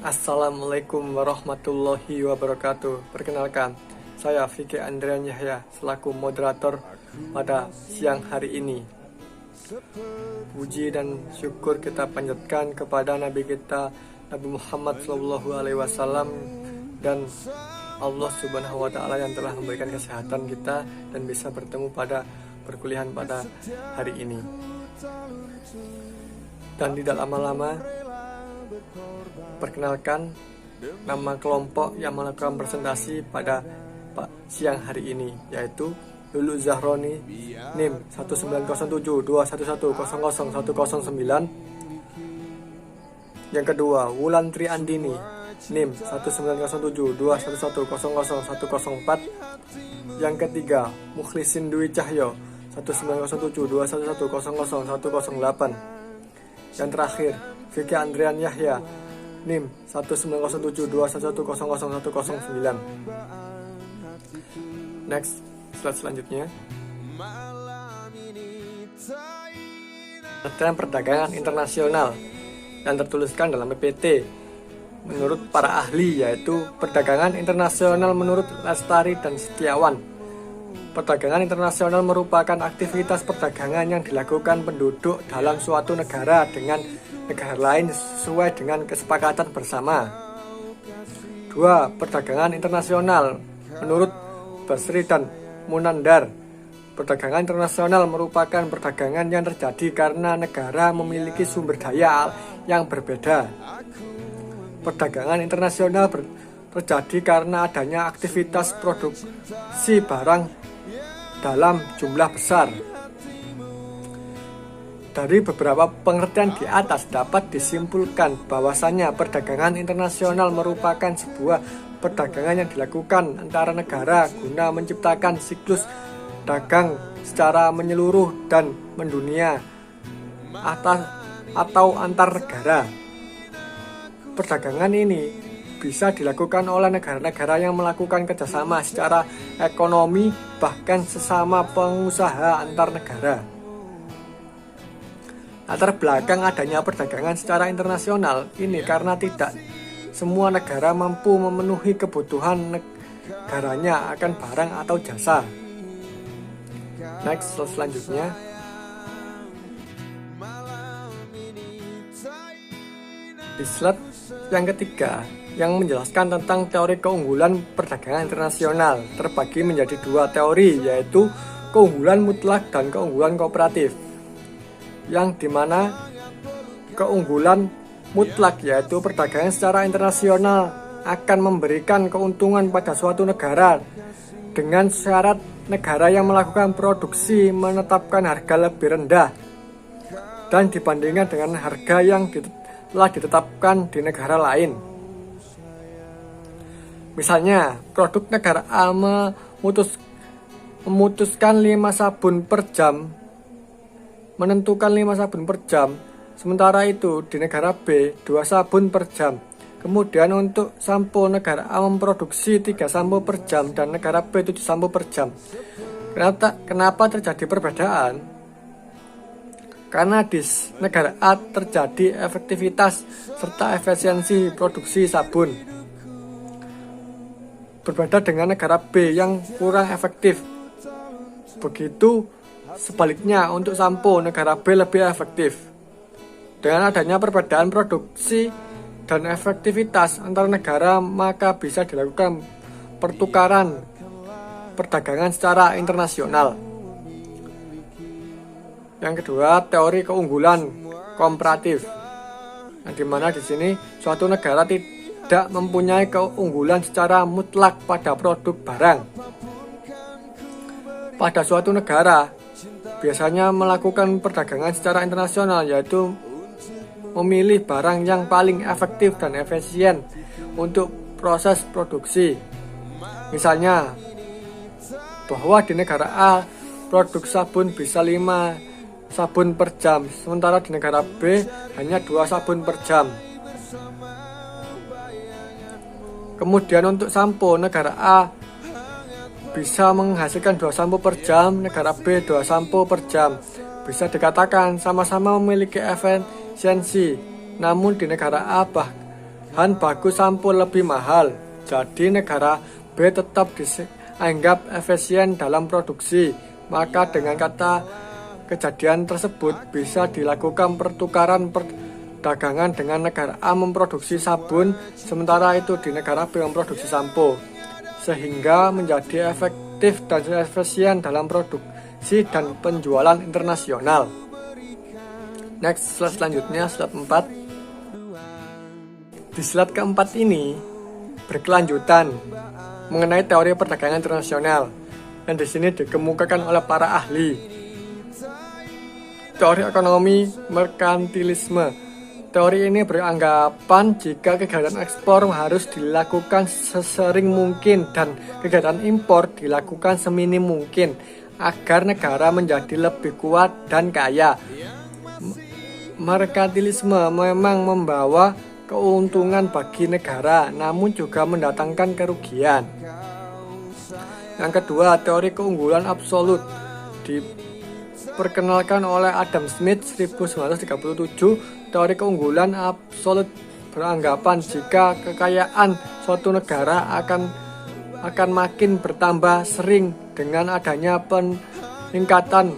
Assalamualaikum warahmatullahi wabarakatuh. Perkenalkan, saya Vicky Andrian Yahya selaku moderator pada siang hari ini. Puji dan syukur kita panjatkan kepada Nabi kita Nabi Muhammad SAW dan Allah Subhanahu wa Ta'ala yang telah memberikan kesehatan kita dan bisa bertemu pada perkuliahan pada hari ini. Dan tidak lama-lama, perkenalkan nama kelompok yang melakukan presentasi pada siang hari ini, yaitu Lulu Zahroni NIM 1907211001009. Yang kedua, Wulantri Andini NIM 1907211001004. Yang ketiga, Mukhlisin Dwi Cahyo 1907211001008. Yang terakhir, Vicky Andrian Yahya NIM 1907211001009. Next, slide selanjutnya. Kementerian Perdagangan Internasional yang tertuliskan dalam PPT menurut para ahli, yaitu perdagangan internasional menurut Lestari dan Setiawan. Perdagangan internasional merupakan aktivitas perdagangan yang dilakukan penduduk dalam suatu negara dengan negara lain sesuai dengan kesepakatan bersama. 2. Perdagangan internasional menurut Basri dan Munandar. Perdagangan internasional merupakan perdagangan yang terjadi karena negara memiliki sumber daya yang berbeda. Perdagangan internasional terjadi karena adanya aktivitas produksi barang dalam jumlah besar. Dari beberapa pengertian di atas dapat disimpulkan bahwasanya perdagangan internasional merupakan sebuah perdagangan yang dilakukan antara negara guna menciptakan siklus dagang secara menyeluruh dan mendunia atau antar negara. Perdagangan ini bisa dilakukan oleh negara-negara yang melakukan kerjasama secara ekonomi, bahkan sesama pengusaha antar negara. Latar belakang adanya perdagangan secara internasional ini karena tidak semua negara mampu memenuhi kebutuhan negaranya akan barang atau jasa. Next, selanjutnya. Di slide yang ketiga, yang menjelaskan tentang teori keunggulan perdagangan internasional, terbagi menjadi dua teori, yaitu keunggulan mutlak dan keunggulan kooperatif. Yang dimana keunggulan mutlak yaitu perdagangan secara internasional akan memberikan keuntungan pada suatu negara dengan syarat negara yang melakukan produksi menetapkan harga lebih rendah dan dibandingkan dengan harga yang telah ditetapkan di negara lain. Misalnya, produk negara A memutuskan 5 sabun per jam, menentukan 5 sabun per jam, sementara itu di negara B 2 sabun per jam. Kemudian untuk sampo, negara A memproduksi 3 sampo per jam dan negara B 7 sampo per jam. Kenapa terjadi perbedaan? Karena di negara A terjadi efektivitas serta efisiensi produksi sabun, berbeda dengan negara B yang kurang efektif. Begitu sebaliknya untuk sampo, negara B lebih efektif. Dengan adanya perbedaan produksi dan efektivitas antar negara, maka bisa dilakukan pertukaran perdagangan secara internasional. Yang kedua, teori keunggulan komparatif, yang dimana di sini suatu negara tidak mempunyai keunggulan secara mutlak pada produk barang. Pada suatu negara biasanya melakukan perdagangan secara internasional, yaitu memilih barang yang paling efektif dan efisien untuk proses produksi. Misalnya, bahwa di negara A produk sabun bisa 5 sabun per jam, sementara di negara B hanya 2 sabun per jam. Kemudian untuk sampo, negara A bisa menghasilkan 2 sampo per jam, negara B 2 sampo per jam. Bisa dikatakan sama-sama memiliki efisiensi, namun di negara A bahan baku sampul lebih mahal, jadi negara B tetap dianggap efisien dalam produksi. Maka dengan kata kejadian tersebut bisa dilakukan pertukaran perdagangan dengan negara A memproduksi sabun, sementara itu di negara B memproduksi sampo, sehingga menjadi efektif dan efisien dalam produksi dan penjualan internasional. Next, slide selanjutnya, slide 4. Di slide keempat ini berkelanjutan mengenai teori perdagangan internasional, dan di sini dikemukakan oleh para ahli. Teori ekonomi merkantilisme. Teori ini beranggapan jika kegiatan ekspor harus dilakukan sesering mungkin dan kegiatan impor dilakukan seminim mungkin agar negara menjadi lebih kuat dan kaya. Merkantilisme memang membawa keuntungan bagi negara, namun juga mendatangkan kerugian. Yang kedua, teori keunggulan absolut diperkenalkan oleh Adam Smith 1937. Teori keunggulan absolut beranggapan jika kekayaan suatu negara akan makin bertambah sering dengan adanya peningkatan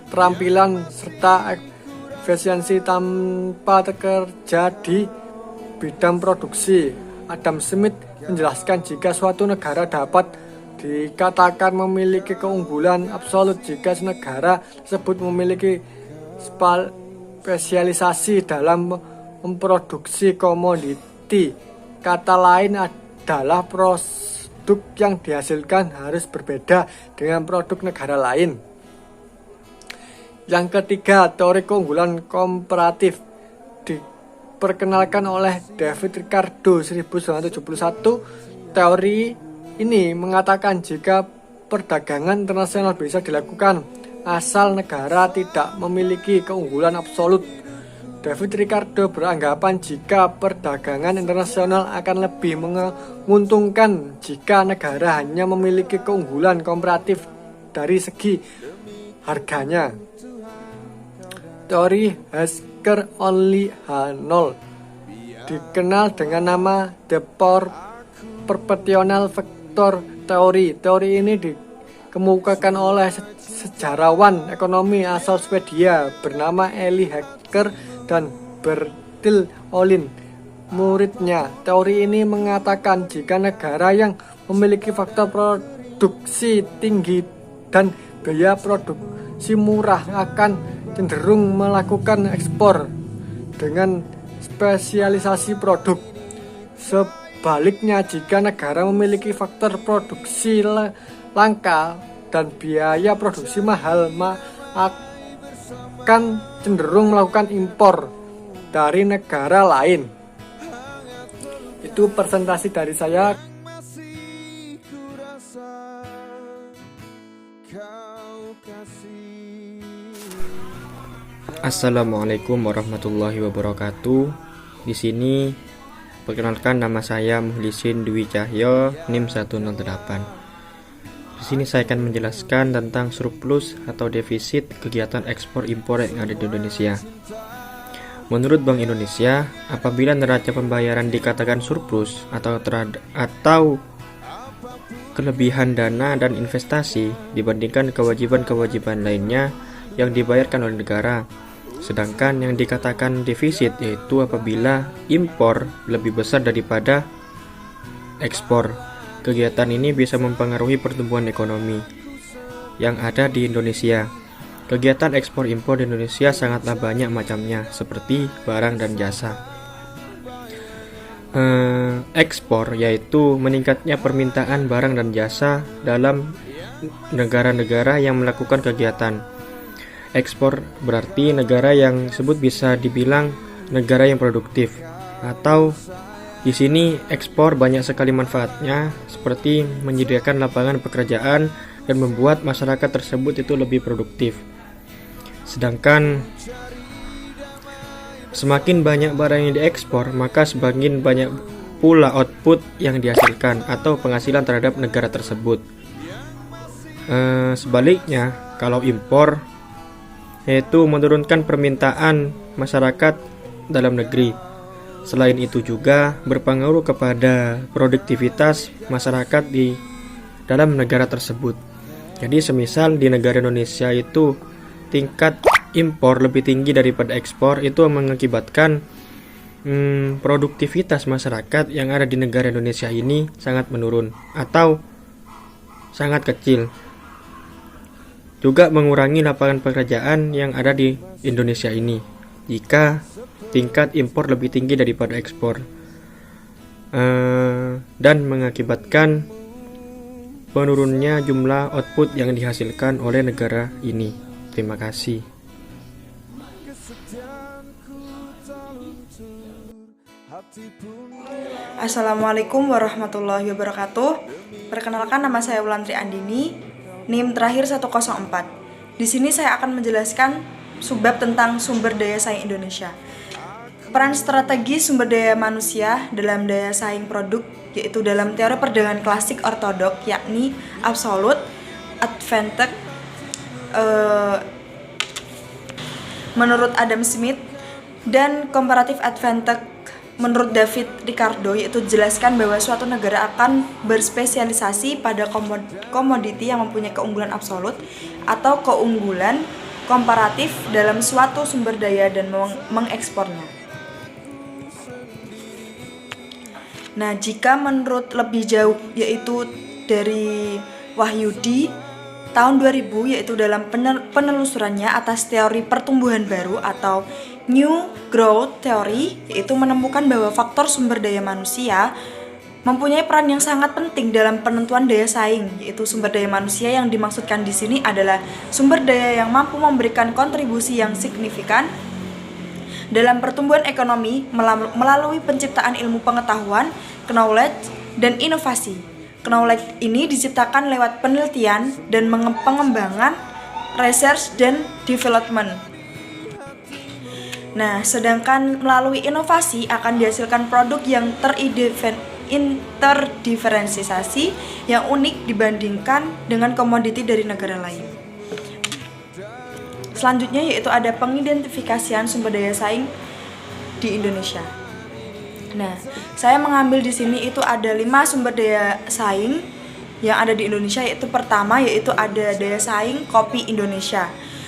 keterampilan serta efisiensi tanpa kerja di bidang produksi. Adam Smith menjelaskan jika suatu negara dapat dikatakan memiliki keunggulan absolut jika negara tersebut memiliki spesialisasi dalam memproduksi komoditi. Kata lain adalah produk yang dihasilkan harus berbeda dengan produk negara lain. Yang ketiga, teori keunggulan komparatif diperkenalkan oleh David Ricardo 1971. Teori ini mengatakan jika perdagangan internasional bisa dilakukan asal negara tidak memiliki keunggulan absolut. David Ricardo beranggapan jika perdagangan internasional akan lebih menguntungkan jika negara hanya memiliki keunggulan komparatif dari segi harganya. Teori Hasker-Only H0 dikenal dengan nama The Proportional Factor Theory. Teori ini dikemukakan oleh sejarawan ekonomi asal Swedia bernama Eli Hasker dan Bertil Ohlin, muridnya. Teori ini mengatakan jika negara yang memiliki faktor produksi tinggi dan biaya produksi murah akan cenderung melakukan ekspor dengan spesialisasi produk. Sebaliknya, jika negara memiliki faktor produksi langka dan biaya produksi mahal, akan cenderung melakukan impor dari negara lain. Itu presentasi dari saya. Assalamualaikum warahmatullahi wabarakatuh. Di sini perkenalkan, nama saya Muhlisin Dwi Cahyo, NIM 108. Di sini saya akan menjelaskan tentang surplus atau defisit kegiatan ekspor impor yang ada di Indonesia. Menurut Bank Indonesia, apabila neraca pembayaran dikatakan surplus atau kelebihan dana dan investasi dibandingkan kewajiban-kewajiban lainnya yang dibayarkan oleh negara. Sedangkan yang dikatakan defisit yaitu apabila impor lebih besar daripada ekspor. Kegiatan ini bisa mempengaruhi pertumbuhan ekonomi yang ada di Indonesia. Kegiatan ekspor impor di Indonesia sangatlah banyak macamnya, seperti barang dan jasa. Ekspor yaitu meningkatnya permintaan barang dan jasa dalam negara-negara yang melakukan kegiatan ekspor. Berarti negara yang disebut bisa dibilang negara yang produktif, atau di sini ekspor banyak sekali manfaatnya, seperti menyediakan lapangan pekerjaan dan membuat masyarakat tersebut itu lebih produktif. Sedangkan semakin banyak barang yang diekspor, maka semakin banyak pula output yang dihasilkan atau penghasilan terhadap negara tersebut. Sebaliknya, kalau impor yaitu menurunkan permintaan masyarakat dalam negeri. Selain itu juga berpengaruh kepada produktivitas masyarakat di dalam negara tersebut. Jadi semisal di negara Indonesia itu tingkat impor lebih tinggi daripada ekspor, itu mengakibatkan produktivitas masyarakat yang ada di negara Indonesia ini sangat menurun atau sangat kecil. Juga mengurangi lapangan pekerjaan yang ada di Indonesia ini jika tingkat impor lebih tinggi daripada ekspor, dan mengakibatkan penurunnya jumlah output yang dihasilkan oleh negara ini. Terima kasih. Assalamualaikum warahmatullahi wabarakatuh. Perkenalkan, nama saya Wulandri Andini, NIM terakhir 104. Di sini saya akan menjelaskan subbab tentang sumber daya saing Indonesia. Peran strategi sumber daya manusia dalam daya saing produk, yaitu dalam teori perdagangan klasik ortodok, yakni absolute advantage menurut Adam Smith dan comparative advantage menurut David Ricardo, yaitu jelaskan bahwa suatu negara akan berspesialisasi pada komoditi yang mempunyai keunggulan absolut atau keunggulan komparatif dalam suatu sumber daya dan mengekspornya. Nah, jika menurut lebih jauh, yaitu dari Wahyudi tahun 2000, yaitu dalam penelusurannya atas teori pertumbuhan baru atau New Growth Theory, yaitu menemukan bahwa faktor sumber daya manusia mempunyai peran yang sangat penting dalam penentuan daya saing, yaitu sumber daya manusia yang dimaksudkan di sini adalah sumber daya yang mampu memberikan kontribusi yang signifikan dalam pertumbuhan ekonomi melalui penciptaan ilmu pengetahuan, knowledge, dan inovasi. Knowledge ini diciptakan lewat penelitian dan pengembangan, research, dan development. Nah, sedangkan melalui inovasi akan dihasilkan produk yang terdiferensiasi yang unik dibandingkan dengan komoditi dari negara lain. Selanjutnya yaitu ada pengidentifikasian sumber daya saing di Indonesia. Nah, saya mengambil di sini itu ada 5 sumber daya saing yang ada di Indonesia, yaitu pertama yaitu ada daya saing kopi Indonesia.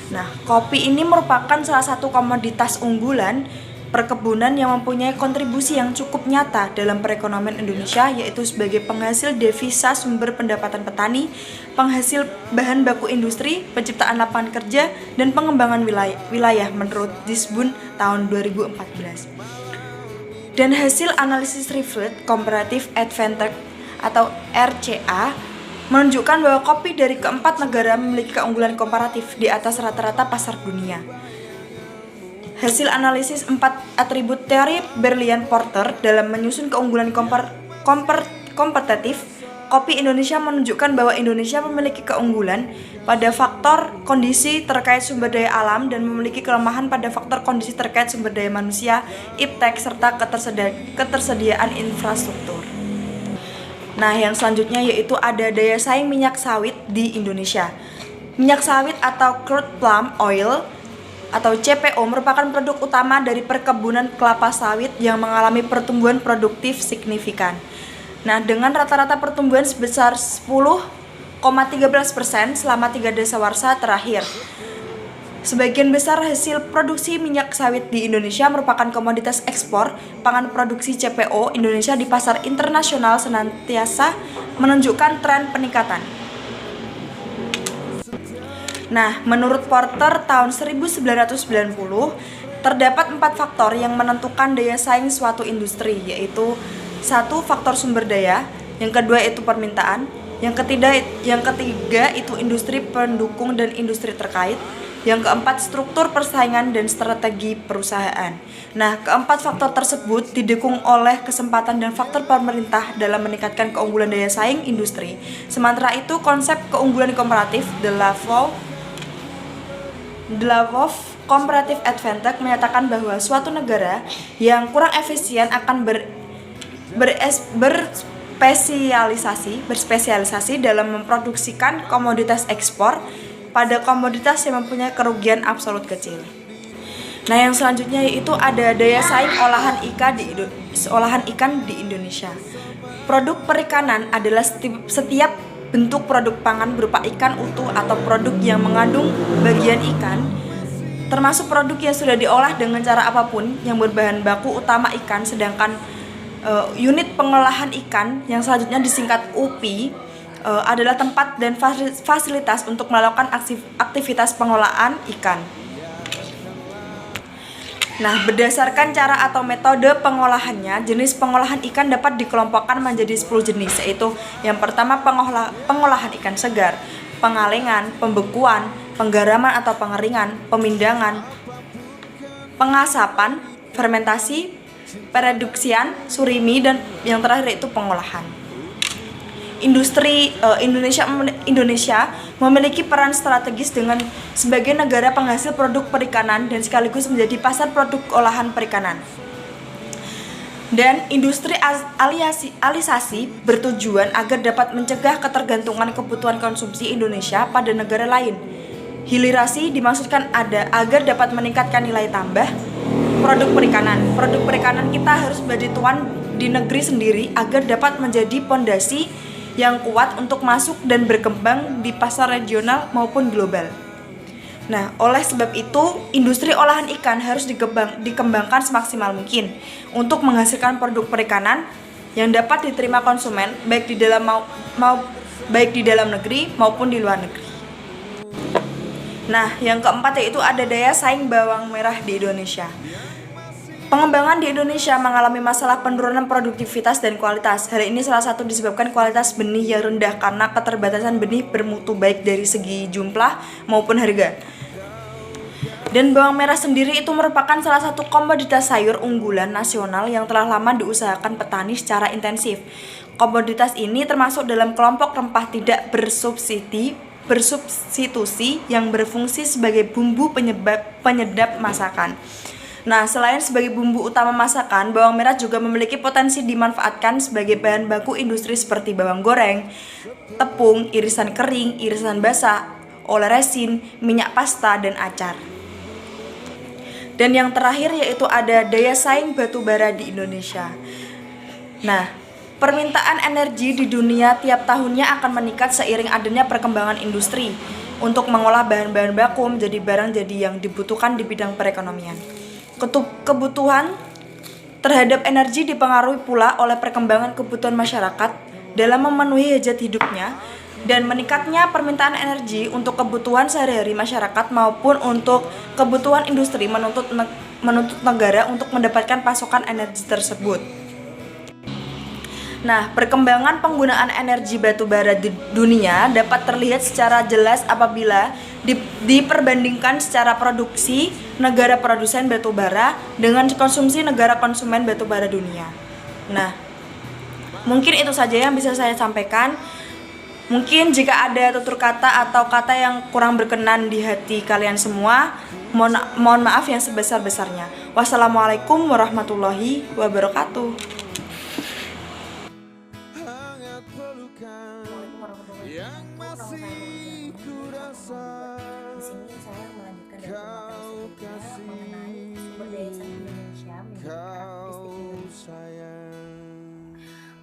Nah, kopi ini merupakan salah satu komoditas unggulan perkebunan yang mempunyai kontribusi yang cukup nyata dalam perekonomian Indonesia, yaitu sebagai penghasil devisa sumber pendapatan petani, penghasil bahan baku industri, penciptaan lapangan kerja, dan pengembangan wilayah menurut Disbun tahun 2014. Dan hasil analisis Revealed Comparative Advantage atau RCA menunjukkan bahwa kopi dari keempat negara memiliki keunggulan komparatif di atas rata-rata pasar dunia. Hasil analisis 4 atribut teori Berlian-Porter dalam menyusun keunggulan kompetitif kopi Indonesia menunjukkan bahwa Indonesia memiliki keunggulan pada faktor kondisi terkait sumber daya alam dan memiliki kelemahan pada faktor kondisi terkait sumber daya manusia, iptek, serta ketersediaan infrastruktur. Nah, yang selanjutnya yaitu ada daya saing minyak sawit di Indonesia. Minyak sawit atau crude palm oil atau CPO merupakan produk utama dari perkebunan kelapa sawit yang mengalami pertumbuhan produktif signifikan. Nah, dengan rata-rata pertumbuhan sebesar 10,13% selama 3 dasawarsa terakhir. Sebagian besar hasil produksi minyak sawit di Indonesia merupakan komoditas ekspor. Pangan produksi CPO Indonesia di pasar internasional senantiasa menunjukkan tren peningkatan. Nah, menurut Porter tahun 1990, terdapat 4 faktor yang menentukan daya saing suatu industri, yaitu 1. Faktor sumber daya, yang kedua itu permintaan, yang ketiga itu industri pendukung dan industri terkait, yang keempat struktur persaingan dan strategi perusahaan. Nah, keempat faktor tersebut didukung oleh kesempatan dan faktor pemerintah dalam meningkatkan keunggulan daya saing industri. Sementara itu, konsep keunggulan komparatif, the law of comparative advantage, menyatakan bahwa suatu negara yang kurang efisien akan berspesialisasi dalam memproduksikan komoditas ekspor pada komoditas yang mempunyai kerugian absolut kecil. Nah, yang selanjutnya yaitu ada daya saing olahan ikan di Indonesia. Produk perikanan adalah setiap bentuk produk pangan berupa ikan utuh atau produk yang mengandung bagian ikan, termasuk produk yang sudah diolah dengan cara apapun yang berbahan baku utama ikan. Sedangkan unit pengolahan ikan yang selanjutnya disingkat UPI adalah tempat dan fasilitas untuk melakukan aktivitas pengolahan ikan. Nah, berdasarkan cara atau metode pengolahannya, jenis pengolahan ikan dapat dikelompokkan menjadi 10 jenis, yaitu yang pertama pengolahan ikan segar, pengalengan, pembekuan, penggaraman atau pengeringan, pemindangan, pengasapan, fermentasi, pereduksian, surimi, dan yang terakhir itu pengolahan. Indonesia memiliki peran strategis sebagai negara penghasil produk perikanan dan sekaligus menjadi pasar produk olahan perikanan. Dan industri alisasi bertujuan agar dapat mencegah ketergantungan kebutuhan konsumsi Indonesia pada negara lain. Hilisasi dimaksudkan agar dapat meningkatkan nilai tambah produk perikanan. Produk perikanan kita harus menjadi tuan di negeri sendiri agar dapat menjadi pondasi yang kuat untuk masuk dan berkembang di pasar regional maupun global. Nah, oleh sebab itu, industri olahan ikan harus dikembangkan semaksimal mungkin untuk menghasilkan produk perikanan yang dapat diterima konsumen baik di dalam negeri maupun di luar negeri. Nah, yang keempat yaitu ada daya saing bawang merah di Indonesia. Pengembangan di Indonesia mengalami masalah penurunan produktivitas dan kualitas. Hal ini salah satu disebabkan kualitas benih yang rendah karena keterbatasan benih bermutu baik dari segi jumlah maupun harga. Dan bawang merah sendiri itu merupakan salah satu komoditas sayur unggulan nasional yang telah lama diusahakan petani secara intensif. Komoditas ini termasuk dalam kelompok rempah tidak bersubstitusi yang berfungsi sebagai bumbu penyedap masakan. Nah, selain sebagai bumbu utama masakan, bawang merah juga memiliki potensi dimanfaatkan sebagai bahan baku industri seperti bawang goreng, tepung, irisan kering, irisan basah, oleh resin, minyak pasta, dan acar. Dan yang terakhir yaitu ada daya saing batu bara di Indonesia. Nah, permintaan energi di dunia tiap tahunnya akan meningkat seiring adanya perkembangan industri untuk mengolah bahan-bahan baku menjadi barang jadi yang dibutuhkan di bidang perekonomian. Kebutuhan terhadap energi dipengaruhi pula oleh perkembangan kebutuhan masyarakat dalam memenuhi hajat hidupnya dan meningkatnya permintaan energi untuk kebutuhan sehari-hari masyarakat maupun untuk kebutuhan industri menuntut negara untuk mendapatkan pasokan energi tersebut. Nah, perkembangan penggunaan energi batu bara di dunia dapat terlihat secara jelas apabila diperbandingkan secara produksi negara produsen batu bara dengan konsumsi negara konsumen batu bara dunia. Nah, mungkin itu saja yang bisa saya sampaikan. Mungkin jika ada tutur kata atau kata yang kurang berkenan di hati kalian semua, mohon maaf yang sebesar-besarnya. Wassalamualaikum warahmatullahi wabarakatuh. Di sini saya melanjutkan dari materi mengenai sumber daya saing Indonesia menjadi karakteristik Indonesia.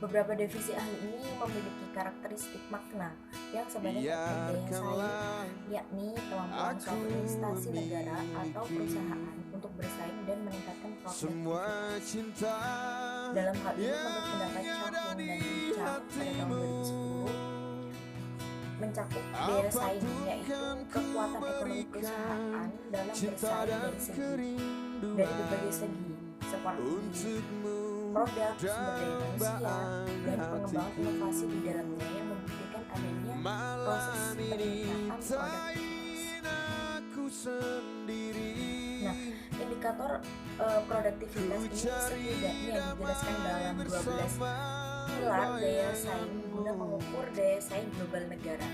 Beberapa definisi ahli ini memiliki karakteristik makna yang sebenarnya daya saing, yakni kemampuan suatu instansi negara atau perusahaan untuk bersaing dan meningkatkan produktivitas. Dalam hal ini, menurut pendapat Chang dan Chang pada tahun 2010, mencakup daya saing yaitu kekuatan ekonomi perusahaan dalam bersaing dari berbagai segi seperti produk, sumber daya manusia, dan pengembangan inovasi di dalamnya yang membuktikan adanya proses peningkatan produktivitas. Nah, indikator produktivitas ini setidaknya dijelaskan dalam 12 pilar daya saing guna mengukur daya saing global negara.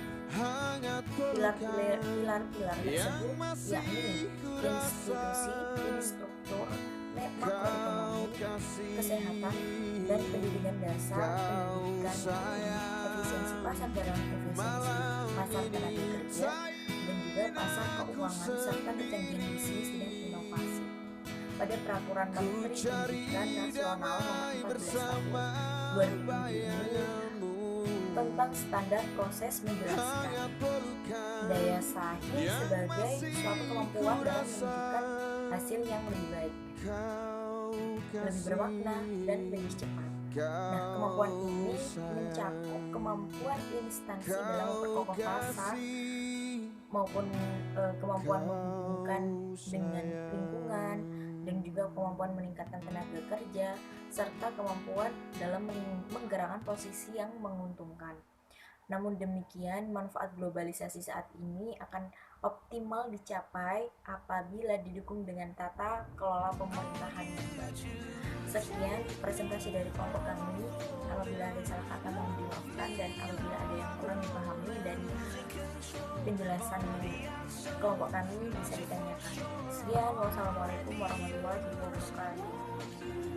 Pilar-pilar tersebut yakni institusi, infrastruktur, makroekonomi, kesehatan, dan pendidikan dasar, pendidikan, efisiensi pasar barang, efisiensi pasar tenaga kerja, dan juga pasar keuangan serta kecanggihan bisnis dan inovasi. pada Peraturan Menteri Pendidikan Nasional Nomor 14 Tahun 2007 tentang standar proses menjelaskan. Daya saing sebagai suatu kemampuan dalam menunjukkan hasil yang lebih baik, lebih bermakna, dan lebih cepat. Nah, kemampuan ini mencakup kemampuan instansi dalam memperkokoh rasa maupun kemampuan menghubungkan dengan lingkungan, dan juga kemampuan meningkatkan tenaga kerja, serta kemampuan dalam menggerakkan posisi yang menguntungkan. Namun demikian, manfaat globalisasi saat ini akan optimal dicapai apabila didukung dengan tata kelola pemerintahan yang baik. Sekian presentasi dari kelompok kami. Apabila ada salah kata mohon dimaafkan, dan apabila ada yang kurang dipahami dari penjelasan kelompok kami bisa ditanyakan. Sekian, wassalamualaikum warahmatullahi wabarakatuh.